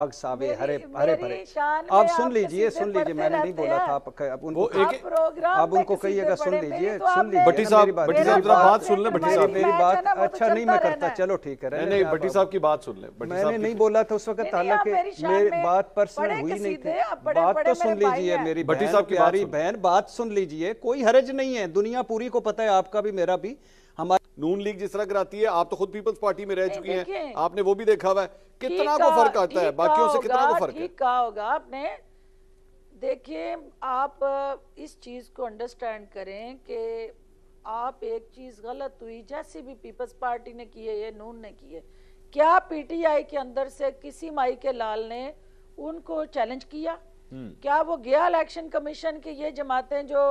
सावे हरे हरे भरे। आप सुन लीजिए मैंने नहीं बोला था अब उनको कहिएगा, सुन लीजिए भट्टी साहब जरा बात सुन ले। भट्टी साहब मेरी बात अच्छा नहीं मैं करता, चलो ठीक है। नहीं भट्टी साहब की बात सुन ले। मैंने नहीं बोला था उस वक्त, हालांकि मेरी बात पर्सनल हुई नहीं थी। बात तो सुन लीजिए मेरी भट्टी साहब की प्यारी बहन, बात सुन लीजिए। कोई हरज नहीं है, दुनिया पूरी को पता है, आपका भी मेरा भी। हमारी नून लीग जिस तरह कराती है, आप तो खुद पीपल्स पार्टी में रह चुकी हैं, आपने वो भी देखा हुआ है, कितना को फर्क आता है, बाकियों से कितना को फर्क है। ठीक कहा होगा आपने। देखिए, आप इस चीज को अंडरस्टैंड करें कि आप एक चीज गलत हुई, जैसे भी पीपल्स पार्टी ने की है, ये नून ने की है, क्या पीटीआई के अंदर से किसी माई के लाल ने उनको चैलेंज किया? क्या वो गया इलेक्शन कमीशन की ये जमातें जो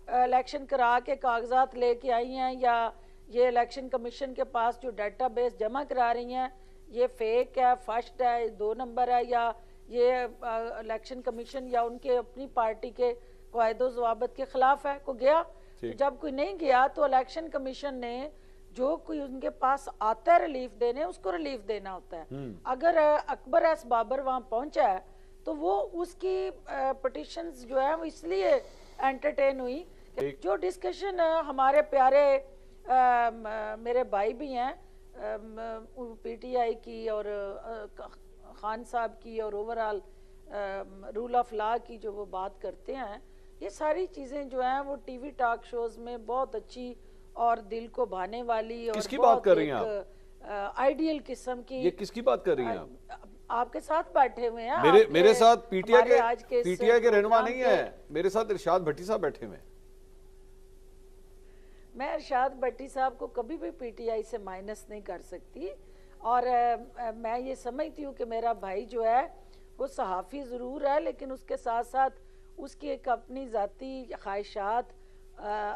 इलेक्शन करा के कागजात लेके आई हैं, या ये इलेक्शन कमीशन के पास जो डेटाबेस जमा करा रही हैं ये फेक है, फर्स्ट है, 2 नंबर है, या ये इलेक्शन कमीशन या उनके अपनी पार्टी के कायदो ज़वाबित के खिलाफ है? को गया? जब कोई नहीं गया तो इलेक्शन कमीशन ने जो कोई उनके पास आता है रिलीफ देने, उसको रिलीफ देना होता है। अगर अकबर एस बाबर वहां पहुंचा है तो वो उसकी पिटिशंस जो है वो इसलिए एंटरटेन हुई। जो डिस्कशन हमारे प्यारे मेरे भाई भी हैं पीटीआई की और खान साहब की और ओवरऑल रूल ऑफ लॉ की जो वो बात करते हैं, ये सारी चीजें जो हैं वो टीवी टॉक शोज में बहुत अच्छी और दिल को भाने वाली और किसकी बात कर रही हैं आप? आइडियल किस्म की। ये किसकी बात कर रही हैं आप? आपके साथ बैठे हुए हैं। मेरे साथ पीटीआई के रहनुमा नहीं है, मेरे साथ इरशाद भट्टी साहब बैठे हुए हैं। मैं इरशाद भट्टी साहब को कभी भी पीटीआई से माइनस नहीं कर सकती, और मैं ये समझती हूँ कि मेरा भाई जो है वो सहाफ़ी ज़रूर है, लेकिन उसके साथ साथ उसकी एक अपनी ज़ाती ख्वाहिशात,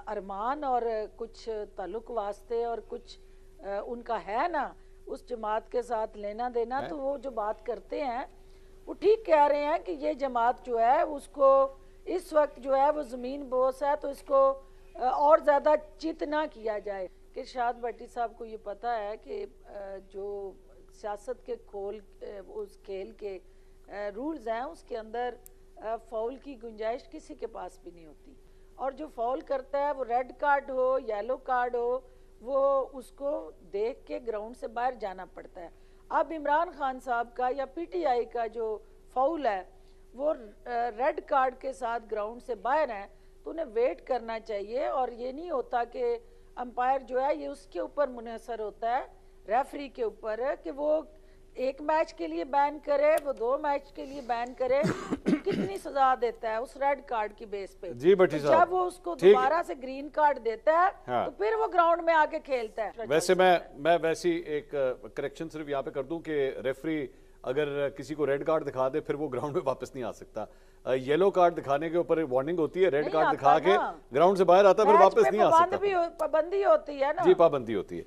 अरमान और कुछ ताल्लुक़ वास्ते और कुछ उनका है ना उस जमात के साथ लेना देना। तो वो जो बात करते हैं वो ठीक कह रहे हैं कि ये जमात जो है उसको इस वक्त जो है वो ज़मीन बोस है, तो इसको और ज़्यादा चित ना किया जाए। कि इरशाद भट्टी साहब को ये पता है कि जो सियासत के उस खेल के रूल्स हैं उसके अंदर फाउल की गुंजाइश किसी के पास भी नहीं होती, और जो फाउल करता है वो रेड कार्ड हो येलो कार्ड हो वो उसको देख के ग्राउंड से बाहर जाना पड़ता है। अब इमरान खान साहब का या पीटीआई का जो फाउल है वो रेड कार्ड के साथ ग्राउंड से बाहर है, तो उन्हें वेट करना चाहिए। और ये नहीं होता कि अंपायर जो है ये उसके ऊपर मुनहसर होता है, रेफरी के ऊपर है कि वो 1 मैच के लिए बैन करे, वो 2 मैच के लिए बैन करे, कितनी सजा देता है उस रेड कार्ड की बेस पे। जी भट्टी साहब, जब वो उसको दोबारा से ग्रीन कार्ड देता है तो फिर वो ग्राउंड में आके खेलता है। वैसे मैं वैसी एक करेक्शन सिर्फ यहाँ पे कर दूं कि रेफरी अगर किसी को रेड कार्ड दिखा दे फिर वो ग्राउंड में वापस नहीं आ सकता। येलो कार्ड दिखाने के ऊपर वार्निंग होती है, रेड कार्ड दिखा के ग्राउंड से बाहर आता है फिर वापस नहीं आ सकता। पाबंदी होती है ना। जी पाबंदी होती है।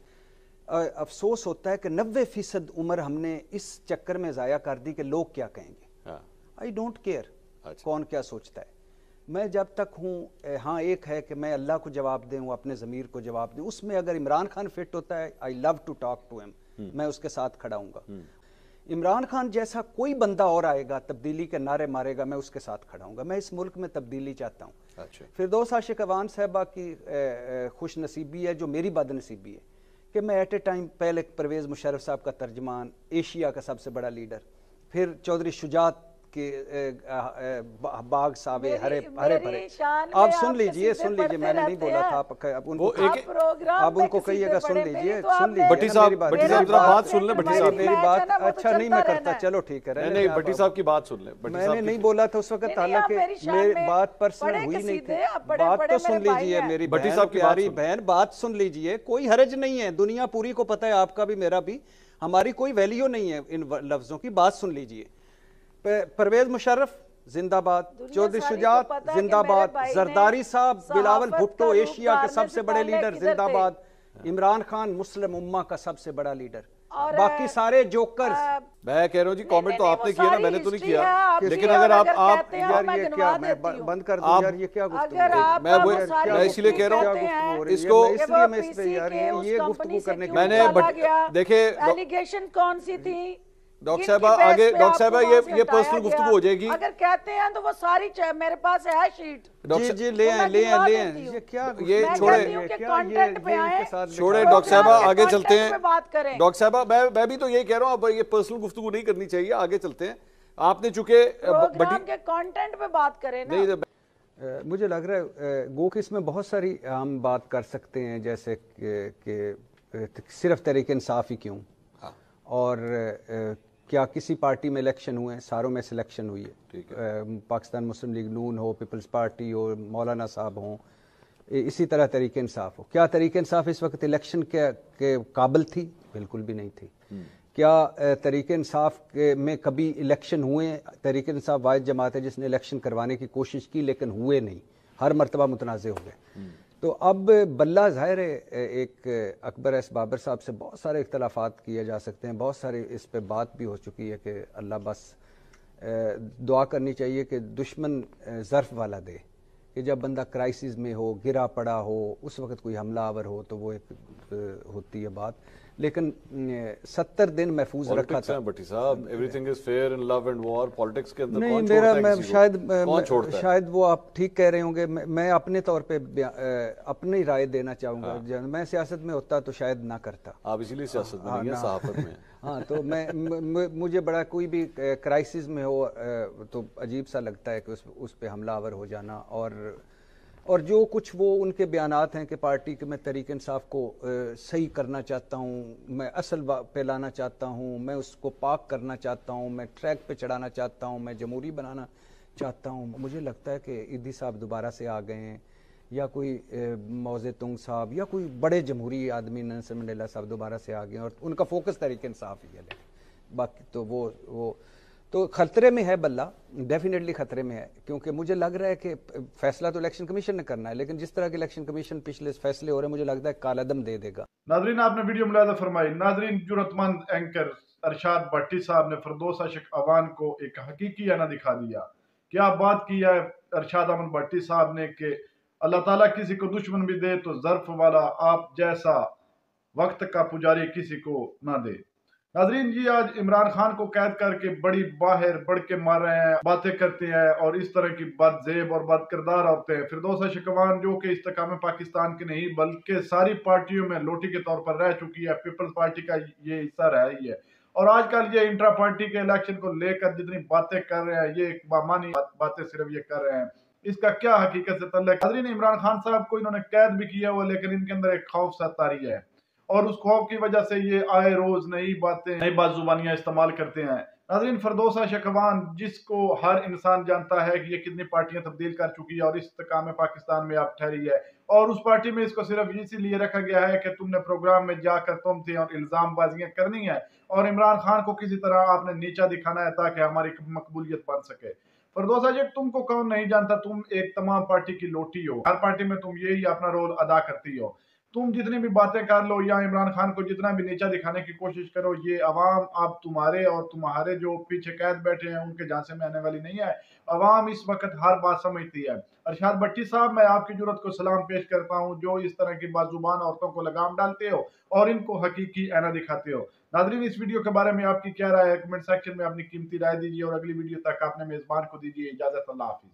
अफसोस होता है कि 90% उम्र हमने इस चक्कर में ज़ाया कर दी कि लोग क्या कहेंगे। आई डोंट केयर कौन क्या सोचता है। मैं जब तक हूँ, हाँ एक है कि मैं अल्लाह को जवाब दूँ, अपने ज़मीर को जवाब दूँ। उसमें अगर इमरान खान फिट होता है, I love to talk to him, मैं उसके साथ खड़ा हूँगा। इमरान खान जैसा कोई बंदा और आएगा तब्दीली के नारे मारेगा, मैं उसके साथ खड़ा हूँगा। मैं इस मुल्क में तब्दीली चाहता हूँ। अच्छा। फिरदौस आशिक अवान साहबा की खुश नसीबी है जो मेरी बदनसीबी है कि मैं एट ए टाइम पहले परवेज़ मुशर्रफ साहब का तर्जमान, एशिया का सबसे बड़ा लीडर, फिर चौधरी शुजात के बाग सावे हरे भरे। आप सुन लीजिए मैंने नहीं बोला था आप उनको कहिएगा, सुन लीजिए भट्टी साहब जरा बात सुन ले। भट्टी साहब मेरी बात अच्छा नहीं मैं करता, चलो ठीक है। नहीं भट्टी साहब की बात सुन ले। मैंने नहीं बोला था उस वक्त, हालांकि मेरी बात पर्सनल हुई नहीं थी। बात तो सुन लीजिए मेरी भट्टी साहब की प्यारी बहन, बात सुन लीजिए। कोई हरज नहीं है, दुनिया पूरी को पता है, आपका भी मेरा भी। हमारी कोई वैल्यू नहीं है इन लफ्जों की। बात सुन लीजिए। परवेज मुशर्रफ जिंदाबाद, चौधरी शुजात जिंदाबाद, जरदारी साहब, बिलावल भुट्टो एशिया के सबसे बड़े लीडर जिंदाबाद, इमरान खान मुस्लिम उम्मा का सबसे बड़ा लीडर, बाकी सारे जोकर्स। मैं कह रहा हूँ जी, कमेंट तो आपने किया ना, मैंने तो नहीं किया। लेकिन अगर आप यार ये क्या, मैं बंद कर दूं यार, ये क्या गुफ्तगू, मैं इसीलिए कह रहा हूँ इसको, इसलिए मैं इस पे यार ये गुफ्तगू करने के मैंने देखे एलिगेशन कौन सी थी ڈاکٹر صاحبہ آگے ڈاکٹر صاحبہ یہ پرسنل گفتگو ہو جائے گی. اگر کہتے ہیں تو وہ ساری میرے پاس ہے شیٹ. جی لے آئیں. یہ کیا یہ چھوڑے ڈاکٹر صاحبہ آگے چلتے ہیں. ڈاکٹر صاحبہ میں بھی تو یہی کہہ رہا ہوں, اب یہ پرسنل گفتگو نہیں کرنی چاہیے, آگے چلتے ہیں. آپ نے چونکہ پروگرام کے کانٹینٹ پہ بات کریں نا. مجھے لگ رہا ہے گو کہ اس میں بہت ساری ہم بات کر سکتے ہیں, جیسے کہ صرف تحریک انصاف ہی کیوں, اور کیا کسی پارٹی میں الیکشن ہوئے ہیں, ساروں میں سلیکشن ہوئی ہے, پاکستان مسلم لیگ نون ہو, پیپلز پارٹی ہو, مولانا صاحب ہوں, اسی طرح تحریک انصاف ہو. کیا تحریک انصاف اس وقت الیکشن کے قابل تھی؟ بالکل بھی نہیں تھی. کیا تحریک انصاف میں کبھی الیکشن ہوئے؟ تحریک انصاف واحد جماعت ہے جس نے الیکشن کروانے کی کوشش کی لیکن ہوئے نہیں, ہر مرتبہ متنازع ہو گئے. تو اب بلّہ ظاہر ہے ایک اکبر ایس بابر صاحب سے بہت سارے اختلافات کیے جا سکتے ہیں, بہت سارے اس پہ بات بھی ہو چکی ہے کہ اللہ بس دعا کرنی چاہیے کہ دشمن ظرف والا دے, کہ جب بندہ کرائسس میں ہو, گرا پڑا ہو, اس وقت کوئی حملہ آور ہو تو وہ ایک ہوتی ہے بات. لیکن 70 دن محفوظ رکھا تھا. بٹی صاحب every is fair in love and war, politics کے اندر نہیں میرا شاید وہ آپ ٹھیک کہہ رہے ہوں گے, میں اپنے طور پہ اپنی رائے دینا چاہوں گا. میں سیاست میں ہوتا تو شاید نہ کرتا. آپ اسی لیے سیاست میں نہیں ہیں, صحافت میں. ہاں تو مجھے بڑا کوئی بھی کرائسس میں ہو تو عجیب سا لگتا ہے کہ اس پہ حملہ آور ہو جانا. اور جو کچھ وہ ان کے بیانات ہیں کہ پارٹی کے میں تحریک انصاف کو صحیح کرنا چاہتا ہوں, میں اصل پہ لانا چاہتا ہوں, میں اس کو پاک کرنا چاہتا ہوں, میں ٹریک پہ چڑھانا چاہتا ہوں, میں جمہوری بنانا چاہتا ہوں. مجھے لگتا ہے کہ ایدھی صاحب دوبارہ سے آ گئے ہیں, یا کوئی موزے تنگ صاحب, یا کوئی بڑے جمہوری آدمی نیلسن منڈیلا صاحب دوبارہ سے آ گئے ہیں, اور ان کا فوکس تحریک انصاف ہی ہے. باقی تو وہ تو خطرے میں ہے بلّہ, ڈیفینیٹلی خطرے میں ہے, کیونکہ مجھے لگ رہا ہے کہ فیصلہ تو الیکشن کمیشن نے کرنا ہے, لیکن جس طرح کے الیکشن کمیشن پچھلے فیصلے ہو رہے ہیں مجھے لگتا ہے کالعدم دے دے گا. ناظرین آپ نے ویڈیو ملاحظہ فرمائی. ناظرین جرأت مند اینکر ارشاد بھٹی صاحب نے فردوس عاشق عوان کو ایک حقیقی آئینہ دکھا دیا. کیا بات کی ہے ارشاد احمد بھٹی صاحب نے کہ اللہ تعالیٰ کسی کو دشمن بھی دے تو ظرف والا آپ جیسا وقت کا پجاری کسی کو نہ دے. ناظرین جی آج عمران خان کو قید کر کے بڑی باہر بڑھ کے مار رہے ہیں, باتیں کرتے ہیں, اور اس طرح کی بد زیب اور بد کردار ہوتے ہیں. فردوس عاشق عوان جو کہ استحکام پاکستان کے نہیں بلکہ ساری پارٹیوں میں لوٹی کے طور پر رہ چکی ہے, پیپلز پارٹی کا یہ حصہ رہ ہی ہے, اور آج کل یہ انٹرا پارٹی کے الیکشن کو لے کر جتنی باتیں کر رہے ہیں, یہ ایک بامانی باتیں صرف یہ کر رہے ہیں. اس کا کیا حقیقت سے تعلق؟ حضرین عمران خان صاحب کو انہوں نے قید بھی کیا ہوا, لیکن ان کے اندر ایک خوف سا طاری ہے, اور اس خوف کی وجہ سے یہ آئے روز نئی باتیں, نئی بات زبانیاں استعمال کرتے ہیں. ناظرین فردوس عاشق عوان جس کو ہر انسان جانتا ہے کہ یہ کتنی پارٹیاں تبدیل کر چکی ہے اور اس استحکام پاکستان میں اب ٹھہری ہے, اور اس پارٹی میں اس کو صرف اسی لیے رکھا گیا ہے کہ تم نے پروگرام میں جا کر تم تھے اور الزام بازیاں کرنی ہے, اور عمران خان کو کسی طرح آپ نے نیچا دکھانا ہے تاکہ ہماری مقبولیت بن سکے. فردوس عاشق تم کو کون نہیں جانتا, تم ایک تمام پارٹی کی لوٹی ہو, ہر پارٹی میں تم یہی اپنا رول ادا کرتی ہو. تم جتنی بھی باتیں کر لو یا عمران خان کو جتنا بھی نیچا دکھانے کی کوشش کرو, یہ عوام اب تمہارے اور تمہارے جو پیچھے قید بیٹھے ہیں ان کے جھانسے میں آنے والی نہیں ہے. عوام اس وقت ہر بات سمجھتی ہے. ارشاد بھٹی صاحب میں آپ کی جرأت کو سلام پیش کرتا ہوں جو اس طرح کی بازوبان عورتوں کو لگام ڈالتے ہو اور ان کو حقیقی آئینہ دکھاتے ہو. ناظرین اس ویڈیو کے بارے میں آپ کی کیا رائے ہے؟ کمنٹ سیکشن میں اپنی قیمتی رائے دیجیے, اور اگلی ویڈیو تک اپنے میزبان کو دیجیے اجازت. اللہ حافظ.